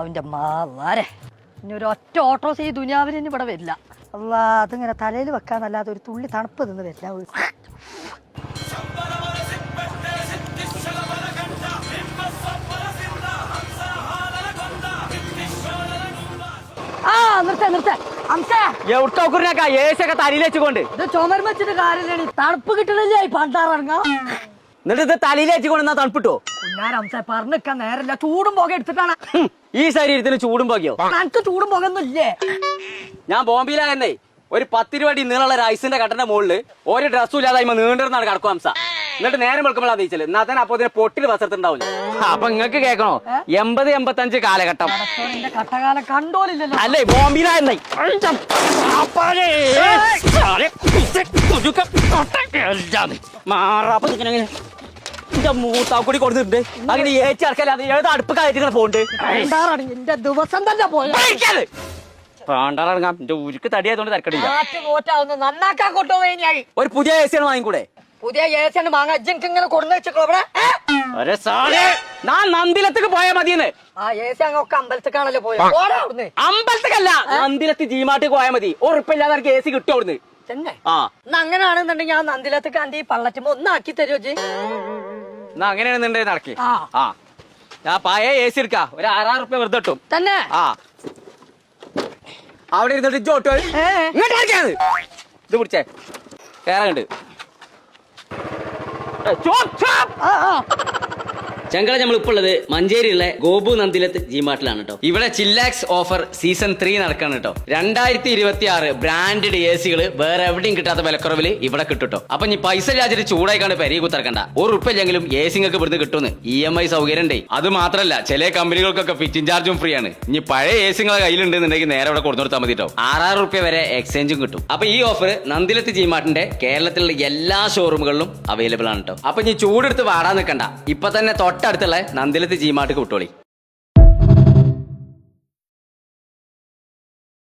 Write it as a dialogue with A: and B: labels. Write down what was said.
A: അവന്റെ മാരെ ഇനി ഒരു ഒറ്റ ഓട്ടോസ് ഈ ദുനിയാവിൽ ഇനി ഇവിടെ വരില്ല. അല്ല അതിങ്ങനെ തലയിൽ വെക്കാന്നല്ലാതെ ഒരു തുള്ളി തണുപ്പ് നിന്ന് വരില്ല.
B: തലയിൽ വെച്ചുകൊണ്ട്
A: ഇത് ചുമരം വെച്ചിട്ട് കാര്യമില്ല. തണുപ്പ് കിട്ടണില്ലേ പണ്ടാറങ്ങ.
B: എന്നിട്ട് ഇത് തലയിൽ വെച്ചുകൊണ്ട് തണുപ്പിട്ടോ?
A: ഞാൻ പറഞ്ഞിക്കാൻ നേരല്ല. ചൂടും പുക എടുത്തിട്ടാണ്
B: ഈ ശരീരത്തിന് ചൂടും പുകയോ?
A: എനിക്ക് ചൂടും പുകയൊന്നും ഇല്ലേ.
B: ഞാൻ ബോംബെയിലായിരുന്നേ. ഒരു 10 രൂപ നീളമുള്ള ഒരു ഐസിന്റെ കട്ടന്റെ മുകളില് ഒരു ഡ്രസ്സും ഇല്ലാതെ നീണ്ടിരുന്നാണ് കിടക്കും ഹംസ. എന്നിട്ട് നേരം വെളുക്കുമ്പോഴാണ് നീച്ചല്. എന്നാ തന്നെ അപ്പൊ ഇതിനെ പൊട്ടിൽ വസരത്തുണ്ടാവില്ല. അപ്പൊ നിങ്ങൾക്ക് കേൾക്കണോ? 80-85 കാലഘട്ടം
A: കട്ടകാലം കണ്ടോലില്ലല്ലോ.
B: അല്ലേ ബോംബെയിലായിരുന്നേ. മൂത്താക്കൂടി കൊടുത്തിട്ടുണ്ട്. അങ്ങനെ ഏച്ചി ഇറക്കല്ലാതെ ഏത് അടുപ്പ് കായറ്റിങ്ങനെ പോണ്ട്.
A: എന്റെ ദിവസം തന്നെ പോയത്
B: പാണ്ടാറങ്ങാം. എന്റെ ഉരുക്ക് തടിയായതുകൊണ്ട് തിരക്കടില്ല.
A: നന്നാക്കാൻ കൊണ്ടുപോയി.
B: ഒരു പുതിയ എ സിയാണ് വാങ്ങിക്കൂടെ?
A: പുതിയ ഏസിയാണ് വാങ്ങാൻ ഇങ്ങനെ കൊടുന്ന് വെച്ചോ ഇവിടെ.
B: ഞാൻ നന്ദിലത്തേക്ക് പോയാ മതിയെന്ന്.
A: ആ ഏസി അങ്ങൊക്കെ അമ്പലത്തേക്കാണല്ലോ പോയത്.
B: അമ്പലത്തേക്കല്ല, നന്ദിലത്ത് ജീമാട്ടിക്ക് പോയാൽ മതി. ഉറപ്പില്ലാതെ എനിക്ക് എ സി കിട്ടും അവിടുന്ന്.
A: തന്നെ അങ്ങനെയാണെന്നുണ്ടെങ്കിൽ ഞാൻ നന്ദിലത്തേക്ക് അന്റെ ഈ പള്ളറ്റുമ്പോ ഒന്നാക്കി തരുമോ ജി?
B: എന്നാ അങ്ങനെയാണെന്നുണ്ടെങ്കിൽ നടക്കി. ആ ഞാൻ പഴയ എ സി എടുക്കാ. ഒരു 6000 റുപ്യ വെറുതെ കിട്ടും.
A: തന്നെ
B: ആ അവിടെ ഇരുന്നിട്ട് ജോട്ടോ ഇങ്ങോട്ട് ഇത് പിടിച്ചേ കേറാണ്ട്. ചങ്കള നമ്മൾ ഇപ്പോൾ ഉള്ളത് മഞ്ചേരിയുള്ള ഗോപു നന്ദിലത്ത് ജിമാർട്ടിലാണ് കേട്ടോ. ഇവിടെ ചില്ലാക്സ് ഓഫർ സീസൺ 3 നടക്കാണ് കേട്ടോ. 2026 ബ്രാൻഡഡ് എ സികൾ വേറെ എവിടെയും കിട്ടാത്ത വിലക്കുറവില് ഇവിടെ കിട്ടുട്ടോ. അപ്പൊ ഇനി പൈസ രാജിട്ട് ചൂടായിക്കാണ്ട് പെരി കുത്തിറക്കണ്ട. ₹1 എ സിങ്ങൾക്ക് ഇവിടുന്ന് കിട്ടുന്നു. EMI സൗകര്യം ഉണ്ടേ. അത് മാത്രല്ല ചില കമ്പനികൾക്കൊക്കെ ഫിറ്റിംഗ് ചാർജും ഫ്രീ ആണ്. ഇനി പഴയ എ സിങ്ങളെ കയ്യിലുണ്ടെന്നുണ്ടെങ്കിൽ നേരെ ഇവിടെ കൊടുത്തു കൊടുത്താൽ മതി കേട്ടോ. ₹6000 വരെ എക്സ്ചേഞ്ചും കിട്ടും. അപ്പൊ ഈ ഓഫർ നന്ദിലത്ത് ജിമാർട്ടിന്റെ കേരളത്തിലുള്ള എല്ലാ ഷോറൂമുകളിലും അവൈലബിൾ ആണ് കേട്ടോ. അപ്പൊ ഇനി ചൂടെടുത്ത് വാടാൻ നിൽക്കണ്ട. ഇപ്പൊ തന്നെ തൊട്ടടുത്തുള്ള നന്ദിലത്ത് ജിമാർട്ടിക്ക് വിട്ടോളി.